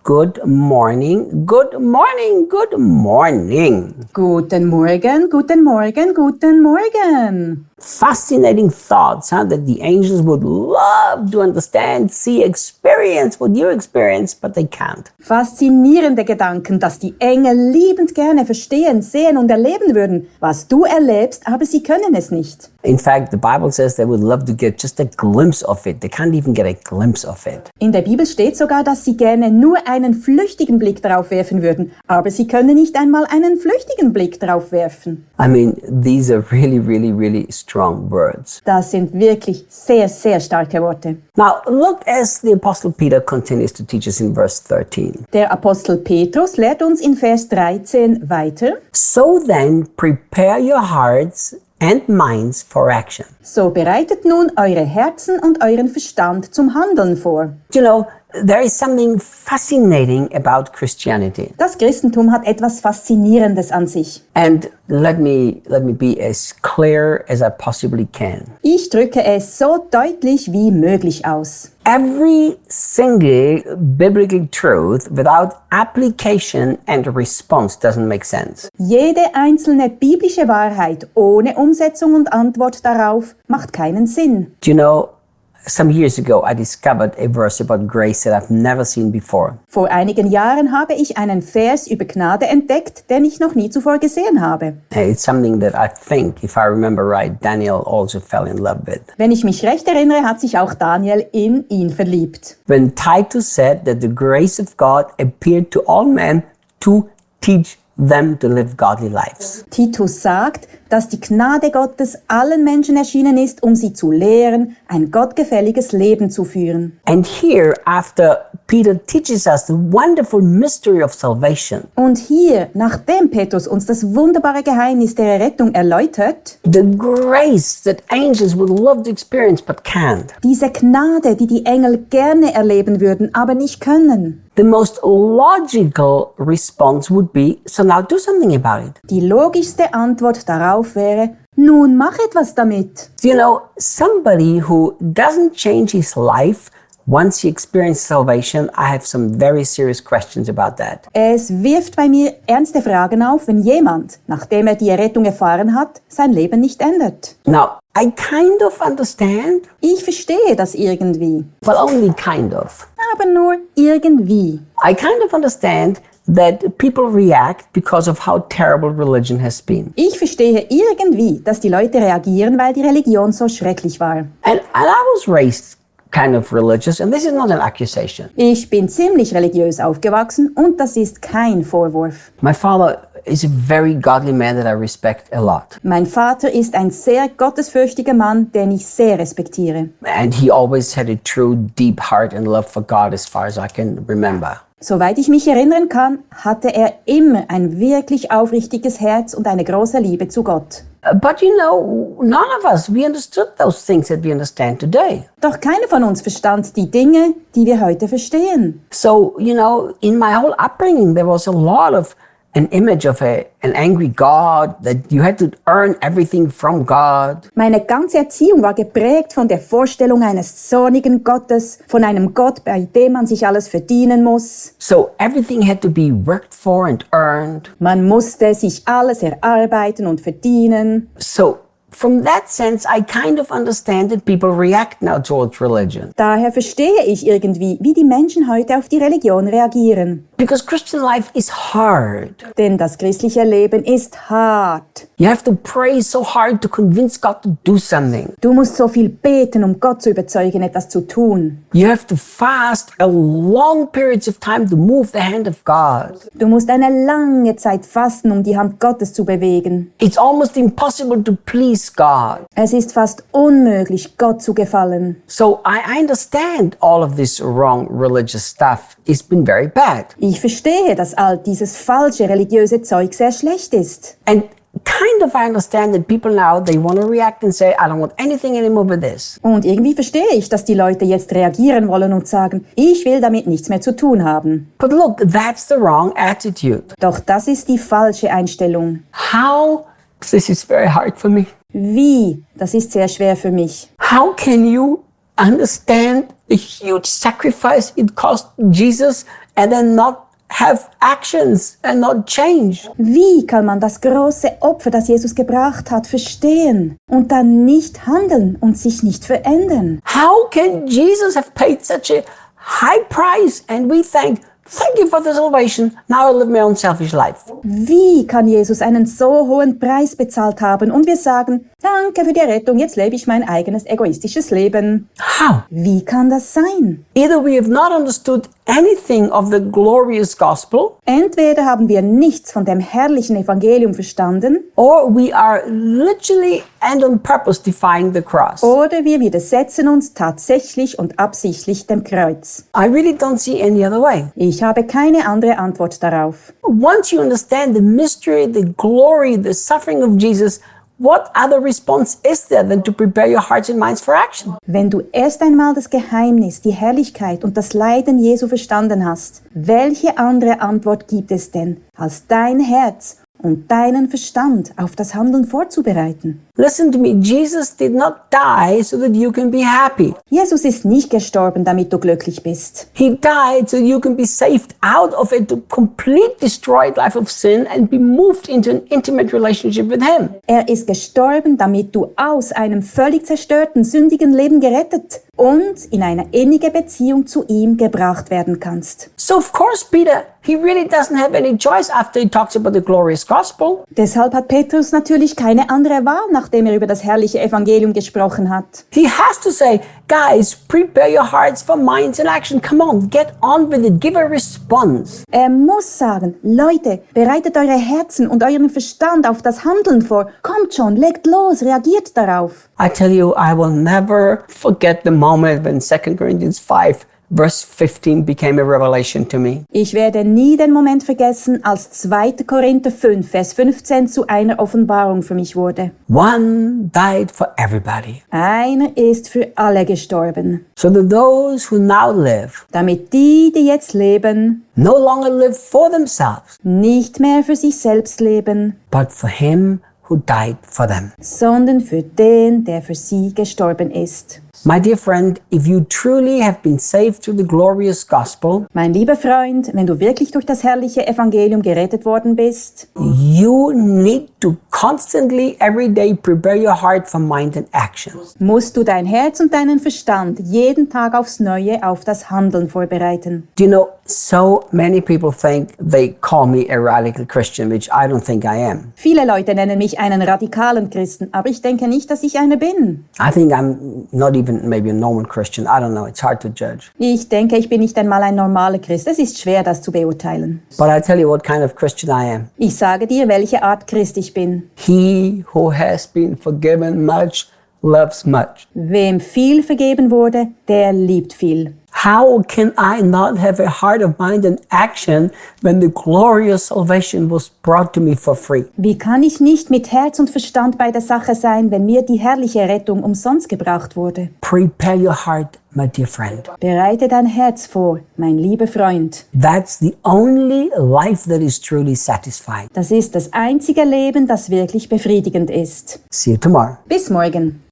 Good morning, good morning, good morning. Guten Morgen, guten Morgen, guten Morgen. Fascinating thoughts, huh? That the angels would love to understand, see, experience what you experience, but they can't. Faszinierende Gedanken, dass die Engel liebend gerne verstehen, sehen und erleben würden, was du erlebst, aber sie können es nicht. In fact, the Bible says they would love to get just a glimpse of it. They can't even get a glimpse of it. In der Bibel steht sogar, dass sie gerne nur einen flüchtigen Blick darauf werfen würden, aber sie können nicht einmal einen flüchtigen Blick darauf werfen. I mean, these are really strong words. Das sind wirklich sehr, sehr starke Worte. Now, look as the Apostle Peter continues to teach us in verse 13. Der Apostel Petrus lehrt uns in Vers 13 weiter. So then, prepare your hearts and minds for action. So bereitet nun eure Herzen und euren Verstand zum Handeln vor. You know, there is something fascinating about Christianity. Das Christentum hat etwas Faszinierendes an sich. And let me be as clear as I possibly can. Ich drücke es so deutlich wie möglich aus. Every single biblical truth without application and response doesn't make sense. Jede einzelne biblische Wahrheit ohne Umsetzung und Antwort darauf macht keinen Sinn. Do you know, some years ago I discovered a verse about grace that I've never seen before. Vor einigen Jahren habe ich einen Vers über Gnade entdeckt, den ich noch nie zuvor gesehen habe. It's something that I think, if I remember right, Daniel also fell in love with. Wenn ich mich recht erinnere, hat sich auch Daniel in ihn verliebt. When Titus said that the grace of God appeared to all men to teach them to live godly lives. Titus sagt, dass die Gnade Gottes allen Menschen erschienen ist, um sie zu lehren, ein gottgefälliges Leben zu führen. And here, after Peter teaches us the wonderful mystery of salvation, Und hier, nachdem Petrus uns das wunderbare Geheimnis der Errettung erläutert, the grace that angels would love to experience but can't, diese Gnade, die die Engel gerne erleben würden, aber nicht können. the most logical response would be, so now do something about it. Die logischste Antwort darauf wäre, nun mach etwas damit. You know, somebody who doesn't change his life once he experiences salvation, I have some very serious questions about that. Es wirft bei mir ernste Fragen auf, wenn jemand, nachdem er die Errettung erfahren hat, sein Leben nicht ändert. Now, I kind of understand, Ich verstehe das irgendwie, but only kind of. aber nur irgendwie. I kind of understand that people react because of how terrible religion has been. Ich verstehe irgendwie, dass die Leute reagieren, weil die Religion so schrecklich war. And I was raised kind of religious, and this is not an accusation. Ich bin ziemlich religiös aufgewachsen und das ist kein Vorwurf. My father is a very godly man that I respect a lot. Mein Vater ist ein sehr gottesfürchtiger Mann, den ich sehr respektiere. And he always had a true deep heart and love for God as far as I can remember. Soweit ich mich erinnern kann, hatte er immer ein wirklich aufrichtiges Herz und eine große Liebe zu Gott. But you know, none of us, we understood those things that we understand today. Doch keiner von uns verstand die Dinge, die wir heute verstehen. So, you know, in my whole upbringing, there was a lot of an image of an angry God, that you had to earn everything from God. Meine ganze Erziehung war geprägt von der Vorstellung eines zornigen Gottes, von einem Gott, bei dem man sich alles verdienen muss. So everything had to be worked for and earned. Man musste sich alles erarbeiten und verdienen. So from that sense, I kind of understand that people react now towards religion. Daher verstehe ich irgendwie, wie die Menschen heute auf die Religion reagieren. Because Christian life is hard. Denn das christliche Leben ist hart. You have to pray so hard to convince God to do something. Du musst so viel beten, um Gott zu überzeugen, etwas zu tun. You have to fast a long periods of time to move the hand of God. Du musst eine lange Zeit fasten, um die Hand Gottes zu bewegen. It's almost impossible to please God. Es ist fast unmöglich, Gott zu gefallen. So I understand all of this wrong religious stuff. It's been very bad. Ich verstehe, dass all dieses falsche religiöse Zeug sehr schlecht ist. And kind of I understand that people now, they want to react and say, I don't want anything anymore with this. Und irgendwie verstehe ich, dass die Leute jetzt reagieren wollen und sagen, ich will damit nichts mehr zu tun haben. But look, that's the wrong attitude. Doch das ist die falsche Einstellung. How? This is very hard for me. Wie? Das ist sehr schwer für mich. How can you understand the huge sacrifice it cost Jesus and then not have actions and not change? Wie kann man das große Opfer, das Jesus gebracht hat, verstehen und dann nicht handeln und sich nicht verändern? How can Jesus have paid such a high price and we think, thank you for the salvation, now I live my own selfish life? Wie kann Jesus einen so hohen Preis bezahlt haben und wir sagen, danke für die Rettung, jetzt lebe ich mein eigenes egoistisches Leben? How? Wie kann das sein? Either we have not understood anything of the glorious gospel, Entweder haben wir nichts von dem herrlichen Evangelium verstanden, or we are literally and on purpose defying the cross. oder wir widersetzen uns tatsächlich und absichtlich dem Kreuz. I really don't see any other way. Ich habe keine andere Antwort darauf. Once you understand the mystery, the glory, the suffering of Jesus, what other response is there than to prepare your hearts and minds for action? Wenn du erst einmal das Geheimnis, die Herrlichkeit und das Leiden Jesu verstanden hast, welche andere Antwort gibt es denn, als dein Herz und deinen Verstand auf das Handeln vorzubereiten? Listen to me, Jesus did not die so that you can be happy. Jesus ist nicht gestorben, damit du glücklich bist. He died so you can be saved out of a complete destroyed life of sin and be moved into an intimate relationship with Him. Er ist gestorben, damit du aus einem völlig zerstörten, sündigen Leben gerettet und in eine innige Beziehung zu ihm gebracht werden kannst. So of course, Peter, he really doesn't have any choice after he talks about the glorious gospel. Deshalb hat Petrus natürlich keine andere Wahl, nachdem er über das herrliche Evangelium gesprochen hat. He has to say, guys, prepare your hearts for minds and action. Come on, get on with it. Give a response. Er muss sagen, Leute, bereitet eure Herzen und euren Verstand auf das Handeln vor. Kommt schon, legt los, reagiert darauf. I tell you, I will never forget the moment when 2 Corinthians 5 verse 15 became a revelation to me. Ich werde nie den Moment vergessen, als 2. Korinther 5, Vers 15 zu einer Offenbarung für mich wurde. One died for everybody, Einer ist für alle gestorben, so that those who now live damit die, die jetzt leben, no longer live for themselves, nicht mehr für sich selbst leben, but for him who died for them. sondern für den, der für sie gestorben ist. My dear friend, if you truly have been saved through the glorious gospel, Mein lieber Freund, wenn du wirklich durch das herrliche Evangelium gerettet worden bist, you need to constantly, every day, prepare your heart for mind and action. musst du dein Herz und deinen Verstand jeden Tag aufs Neue auf das Handeln vorbereiten. Do you know, so many people think they call me a radical Christian, which I don't think I am. Viele Leute nennen mich einen radikalen Christen, aber ich denke nicht, dass ich einer bin. I think I'm not even maybe a normal Christian. I don't know. It's hard to judge. Ich denke, ich bin nicht einmal ein normaler Christ. Es ist schwer, das zu beurteilen. But I tell you what kind of Christian I am. Ich sage dir, welche Art Christ ich bin. He who has been forgiven much loves much. Wem viel vergeben wurde, der liebt viel. How can I not have a heart of mind and action when the glorious salvation was brought to me for free? Wie kann ich nicht mit Herz und Verstand bei der Sache sein, wenn mir die herrliche Rettung umsonst gebracht wurde? Prepare your heart, my dear friend. Bereite dein Herz vor, mein lieber Freund. That's the only life that is truly satisfying. Das ist das einzige Leben, das wirklich befriedigend ist. See you tomorrow. Bis morgen.